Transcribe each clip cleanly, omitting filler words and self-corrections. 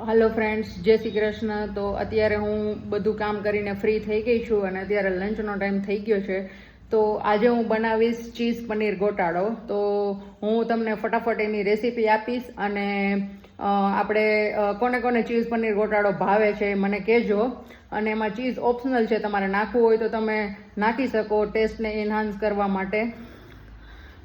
હાલો friends, જય શ્રી કૃષ્ણ. તો અત્યારે હું બધું કામ કરીને ફ્રી થઈ ગઈ છું અને અત્યારે લંચનો ટાઈમ થઈ ગયો છે. તો આજે હું બનાવીશ ચીઝ પનીર ગોટાળો. તો હું તમને ફટાફટ એની રેસીપી આપીશ અને આપણે કોને કોને ચીઝ પનીર ગોટાળો ભાવે છે મને કહેજો. અને એમાં ચીઝ ઓપ્શનલ છે, તમારે નાખવું હોય તો તમે નાખી શકો ટેસ્ટને એન્હાન્સ કરવા માટે.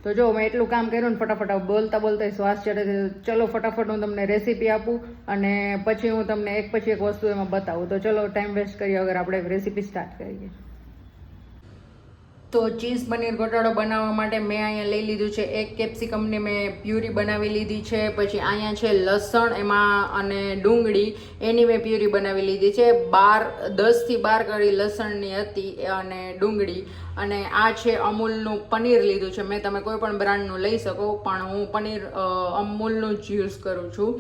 તો જો મેં એટલું કામ કર્યું ને ફટાફટ બોલતા બોલતા શ્વાસ ચડે છે. ચલો ફટાફટ હું તમને રેસીપી આપું અને પછી હું તમને એક પછી એક વસ્તુ એમાં બતાવું. તો ચલો ટાઈમ વેસ્ટ કર્યા વગર આપણે રેસીપી સ્ટાર્ટ કરીએ. તો ચીઝ પનીર ગોટાળો બનાવવા માટે મેં અહીંયા લઈ લીધું છે એક કેપ્સિકમની મેં પ્યુરી બનાવી લીધી છે. પછી અહીંયા છે લસણ એમાં અને ડુંગળી, એની મેં પ્યુરી બનાવી લીધી છે. 10થી 12 કળી લસણની હતી અને ડુંગળી. અને આ છે અમૂલનું પનીર લીધું છે મેં. તમે કોઈ પણ બ્રાન્ડનું લઈ શકો, પણ હું પનીર અમૂલનું જ યુઝ કરું છું.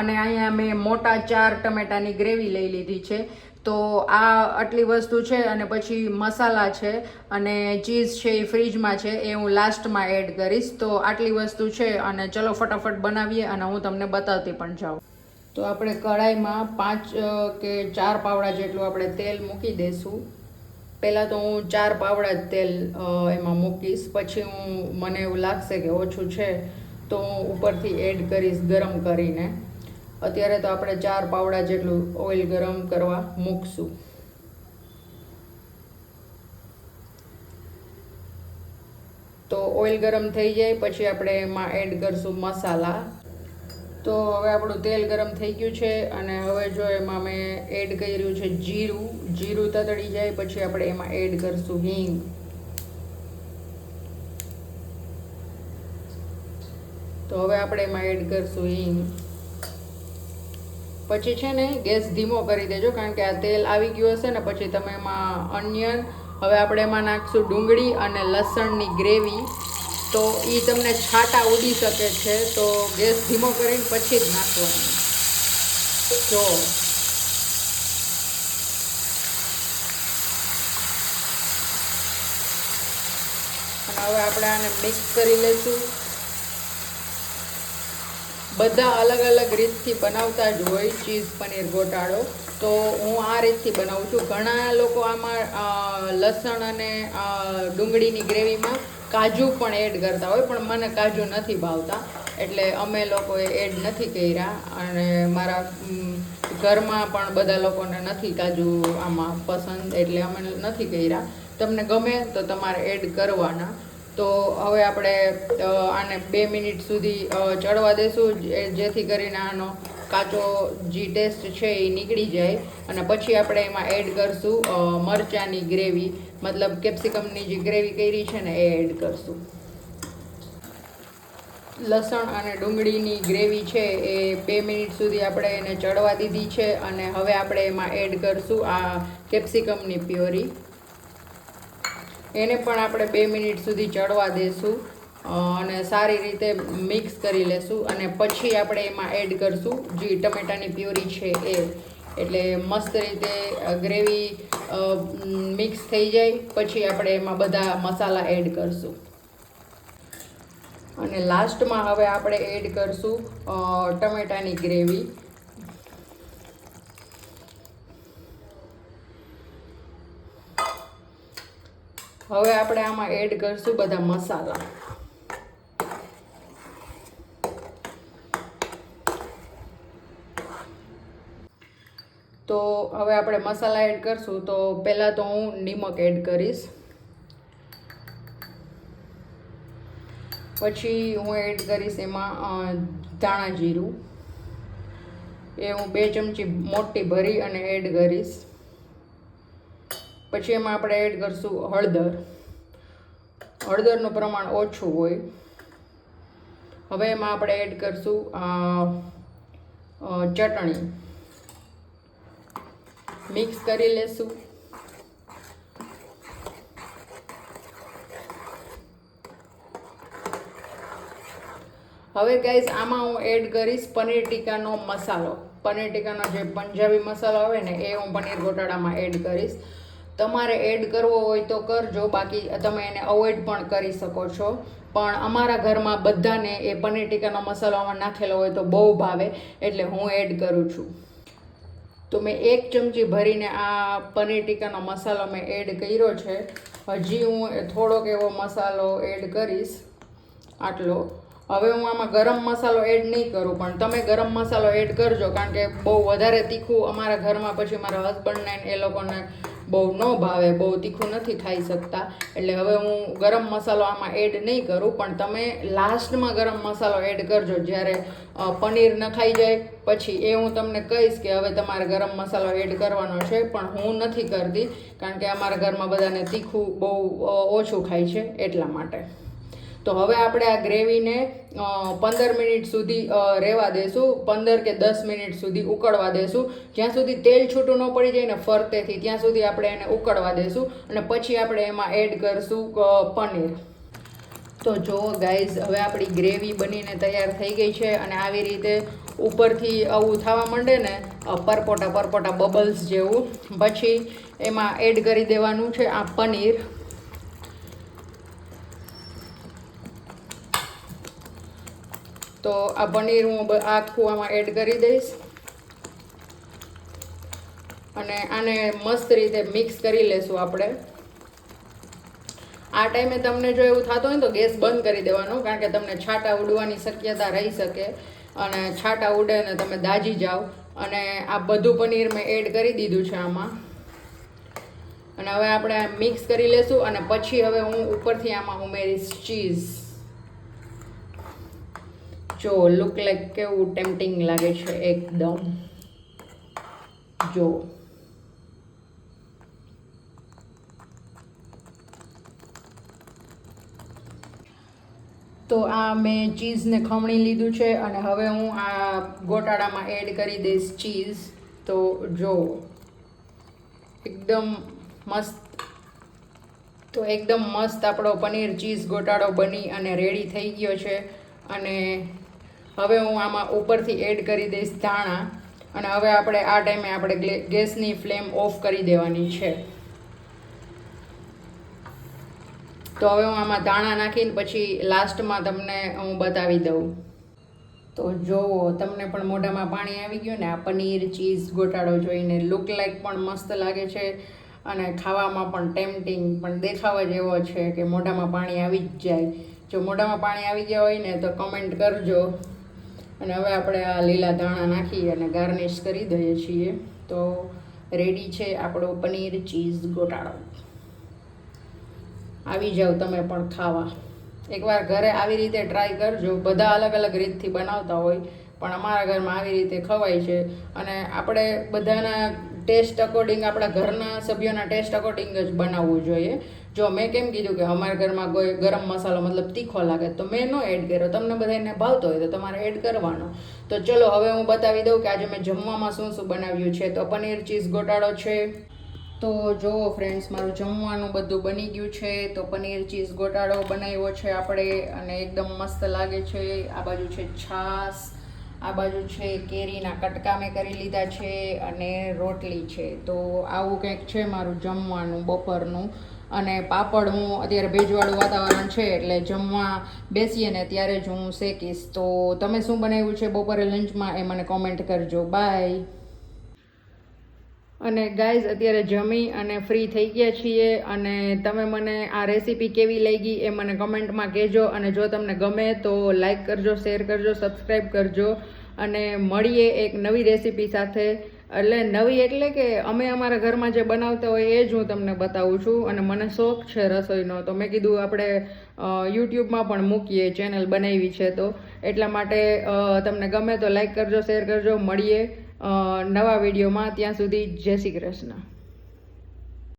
અને અહીંયા મેં મોટા 4 ટમેટાની ગ્રેવી લઈ લીધી છે. તો આ આટલી વસ્તુ છે. અને પછી મસાલા છે અને ચીઝ છે એ ફ્રીજમાં છે, એ હું લાસ્ટમાં એડ કરીશ. તો આટલી વસ્તુ છે અને ચલો ફટાફટ બનાવીએ અને હું તમને બતાવતી પણ જાઉં. તો આપણે કઢાઈમાં 5 કે 4 પાવડા જેટલું આપણે તેલ મૂકી દઈશું. પહેલાં તો હું 4 પાવડા જ તેલ એમાં મૂકીશ. પછી મને એવું લાગશે કે ઓછું છે તો હું ઉપરથી એડ કરીશ ગરમ કરીને. અત્યારે તો આપણે 4 પાવડા જેટલું ઓઇલ ગરમ કરવા મૂકશું. તો ઓઇલ ગરમ થઈ જાય પછી આપણે એમાં એડ કરશું મસાલા. તો હવે આપણું તેલ ગરમ થઈ ગયું છે અને હવે જો એમાં મેં એડ કર્યું છે જીરું. જીરું તતડી જાય પછી આપણે એમાં એડ કરશું હિંગ. તો હવે આપણે એમાં એડ કરશું હિંગ. પછી છે ને ગેસ ધીમો કરી દેજો, કારણ કે આ તેલ આવી ગયું હશે ને પછી તમે એમાં ઓનિયન, હવે આપણે એમાં નાખશું ડુંગળી અને લસણની ગ્રેવી. તો એ તમને છાંટા ઉડી શકે છે, તો ગેસ ધીમો કરીને પછી જ નાખવાનું. જો અને હવે આપણે આને મિક્સ કરી લઈશું. બધા અલગ અલગ રીતથી બનાવતા જ હોય ચીઝ પનીર ગોટાળો. તો હું આ રીતથી બનાવું છું. ઘણા લોકો આમાં લસણ અને ડુંગળીની ગ્રેવીમાં કાજુ પણ એડ કરતા હોય, પણ મને કાજુ નથી ભાવતા એટલે અમે લોકોએ એડ નથી કર્યા. અને મારા ઘરમાં પણ બધા લોકોને નથી કાજુ આમાં પસંદ, એટલે અમે નથી કર્યા. તમને ગમે તો તમારે એડ કરવાના. તો હવે આપણે આને 2 મિનિટ સુધી ચડવા દેશું, જેથી કરીને આનો કાચો જે ટેસ્ટ છે એ નીકળી જાય. અને પછી આપણે એમાં એડ કરશું મરચાંની ગ્રેવી, મતલબ કેપ્સિકમની જે ગ્રેવી કરી છે ને એ એડ કરશું. લસણ અને ડુંગળીની ગ્રેવી છે એ 2 મિનિટ સુધી આપણે એને ચડવા દીધી છે. અને હવે આપણે એમાં એડ કરશું આ કેપ્સિકમની પ્યોરી. એને પણ આપણે 2 મિનિટ સુધી ચડવા દઈશું અને સારી રીતે મિક્સ કરી લેશું. અને પછી આપણે એમાં એડ કરશું જે ટમેટાની પ્યુરી છે એ. એટલે મસ્ત રીતે ગ્રેવી મિક્સ થઈ જાય પછી આપણે એમાં બધા મસાલા એડ કરશું. અને લાસ્ટમાં હવે આપણે એડ કરશું ટમેટાની ગ્રેવી. હવે આપણે આમાં એડ કરશું બધા મસાલા. તો હવે આપણે મસાલા એડ કરશું. તો પહેલાં તો હું નિમક એડ કરીશ. પછી હું એડ કરીશ એમાં ધાણા જીરું. એ હું 2 ચમચી મોટી ભરી અને એડ કરીશ. પછી એમાં આપણે એડ કરશું હળદર. હળદરનું પ્રમાણ ઓછું હોય. હવે એમાં આપણે એડ કરશું ચટણી. મિક્સ કરી લેશું. હવે ગાઈઝ આમાં હું એડ કરીશ પનીર ટીકાનો મસાલો. પનીર ટીકાનો જે પંજાબી મસાલો આવે ને એ હું પનીર ગોટાળામાં એડ કરીશ. તમારે એડ કરવો હોય તો કરજો, બાકી તમે એને અવોઇડ પણ કરી શકો છો. પણ અમારા ઘરમાં બધાને એ પનીર ટીકાનો મસાલો આમાં નાખેલો હોય તો બહુ ભાવે, એટલે હું એડ કરું છું. તો મેં 1 ચમચી ભરીને આ પનીર ટીકાનો મસાલો મેં એડ કર્યો છે. હજી હું થોડોક એવો મસાલો એડ કરીશ, આટલો. હવે હું આમાં ગરમ મસાલો એડ નહીં કરું, પણ તમે ગરમ મસાલો એડ કરજો, કારણ કે બહુ વધારે તીખું અમારા ઘરમાં પછી મારા હસબન્ડને એ લોકોને બહુ ન ભાવે, બહુ તીખું નથી ખાઈ શકતા. એટલે હવે હું ગરમ મસાલો આમાં એડ નહીં કરું, પણ તમે લાસ્ટમાં ગરમ મસાલો એડ કરજો જ્યારે પનીર ન ખાઈ જાય પછી. એ હું તમને કહીશ કે હવે તમારે ગરમ મસાલો એડ કરવાનો છે, પણ હું નથી કરતી, કારણ કે અમારા ઘરમાં બધાને તીખું બહુ ઓછું ખાય છે એટલા માટે. તો હવે આપણે આ ગ્રેવીને 15 મિનિટ સુધી રહેવા દેશું, 15 કે 10 મિનિટ સુધી ઉકળવા દેશું. જ્યાં સુધી તેલ છૂટું ન પડી જાય ને ફરતેથી, ત્યાં સુધી આપણે એને ઉકળવા દેશું, અને પછી આપણે એમાં એડ કરશું પનીર. તો જો ગાઈઝ, હવે આપણી ગ્રેવી બનીને તૈયાર થઈ ગઈ છે, અને આવી રીતે ઉપરથી આવું થવા માંડે ને પરપોટા બબલ્સ જેવું, પછી એમાં એડ કરી દેવાનું છે આ પનીર. તો આ પનીર હું આખું આમાં એડ કરી દઈશ, અને આને મસ્ત રીતે મિક્સ કરી લેશું આપણે. આ ટાઈમે તમને જો એવું થતું હોય તો ગેસ બંધ કરી દેવાનો, કારણ કે તમને છાંટા ઉડવાની શક્યતા રહી શકે, અને છાંટા ઉડે ને તમે દાજી જાઓ. અને આ બધું પનીર મેં એડ કરી દીધું છે આમાં, અને હવે આપણે મિક્સ કરી લેશું. અને પછી હવે હું ઉપરથી આમાં ઉમેરીશ ચીઝ. જો લુક લાઈક કેવું ટેમ્પટિંગ લાગે છે એકદમ. જો તો આ મેં ચીઝને ખમણી લીધું છે, અને હવે હું આ ગોટાળામાં એડ કરી દઈશ ચીઝ. તો જો એકદમ મસ્ત આપણો પનીર ચીઝ ગોટાળો બની અને રેડી થઈ ગયો છે. અને હવે હું આમાં ઉપરથી એડ કરી દઈશ ધાણા, અને હવે આપણે આ ટાઈમે આપણે ગેસની ફ્લેમ ઓફ કરી દેવાની છે. તો હવે હું આમાં ધાણા નાખીને પછી લાસ્ટમાં તમને હું બતાવી દઉં. તો જુઓ, તમને પણ મોઢામાં પાણી આવી ગયું ને આ પનીર ચીઝ ગોટાળો જોઈને. લુક લાઈક પણ મસ્ત લાગે છે, અને ખાવામાં પણ ટેમ્પટિંગ, પણ દેખાવા જેવો છે કે મોઢામાં પાણી આવી જ જાય. જો મોઢામાં પાણી આવી ગયા હોય ને તો કમેન્ટ કરજો. અને હવે આપણે આ લીલા ધાણા નાખી અને ગાર્નિશ કરી દઈએ છીએ. તો રેડી છે આપણો પનીર ચીઝ ગોટાળો. આવી જાઓ તમે પણ ખાવા. એકવાર ઘરે આવી રીતે ટ્રાય કરજો. બધા અલગ અલગ રીતથી બનાવતા હોય, પણ અમારા ઘરમાં આવી રીતે ખવાય છે. અને આપણે બધાના ટેસ્ટ અકોર્ડિંગ, આપણા ઘરના સભ્યોના ટેસ્ટ અકોર્ડિંગ જ બનાવવું જોઈએ. જો મેં કેમ કીધું કે અમારા ઘરમાં કોઈ ગરમ મસાલો મતલબ તીખો લાગે તો મેં ન એડ કર્યો, તમને બધાને ભાવતો હોય તો તમારે એડ કરવાનો. તો ચલો હવે હું બતાવી દઉં કે આજે મેં જમવામાં શું શું બનાવ્યું છે. તો પનીર ચીઝ ગોટાળો છે. તો જુઓ ફ્રેન્ડ્સ, મારું જમવાનું બધું બની ગયું છે. તો પનીર ચીઝ ગોટાળો બનાવ્યો છે આપણે, અને એકદમ મસ્ત લાગે છે. આ બાજુ છે છાશ, આ બાજુ છે કેરીના કટકા મેં કરી લીધા છે, અને રોટલી છે. તો આવું કંઈક છે મારું જમવાનું બપોરનું. અને પાપડ હું અત્યારે ભેજવાળું વાતાવરણ છે એટલે જમવા બેસીએ ને ત્યારે જ હું શેકીશ. તો તમે શું બનાવ્યું છે બપોરે લંચમાં એ મને કોમેન્ટ કરજો. બાય. અને ગાઈઝ, અત્યારે જમી અને ફ્રી થઈ ગયા છીએ, અને તમે મને આ રેસીપી કેવી લાગી એ મને કમેન્ટમાં કહેજો. અને જો તમને ગમે તો લાઈક કરજો, શેર કરજો, સબસ્ક્રાઈબ કરજો. અને મળીએ એક નવી રેસીપી સાથે. એટલે નવી એટલે કે અમે અમારા ઘરમાં જે બનાવતા હોય એ જ હું તમને બતાવું છું. અને મને શોખ છે રસોઈનો, તો મેં કીધું આપણે યુટ્યુબમાં પણ મૂકીએ, ચેનલ બનાવી છે. તો એટલા માટે તમને ગમે તો લાઈક કરજો, શેર કરજો. મળીએ નવા વિડીયોમાં. ત્યાં સુધી જય શ્રી કૃષ્ણ.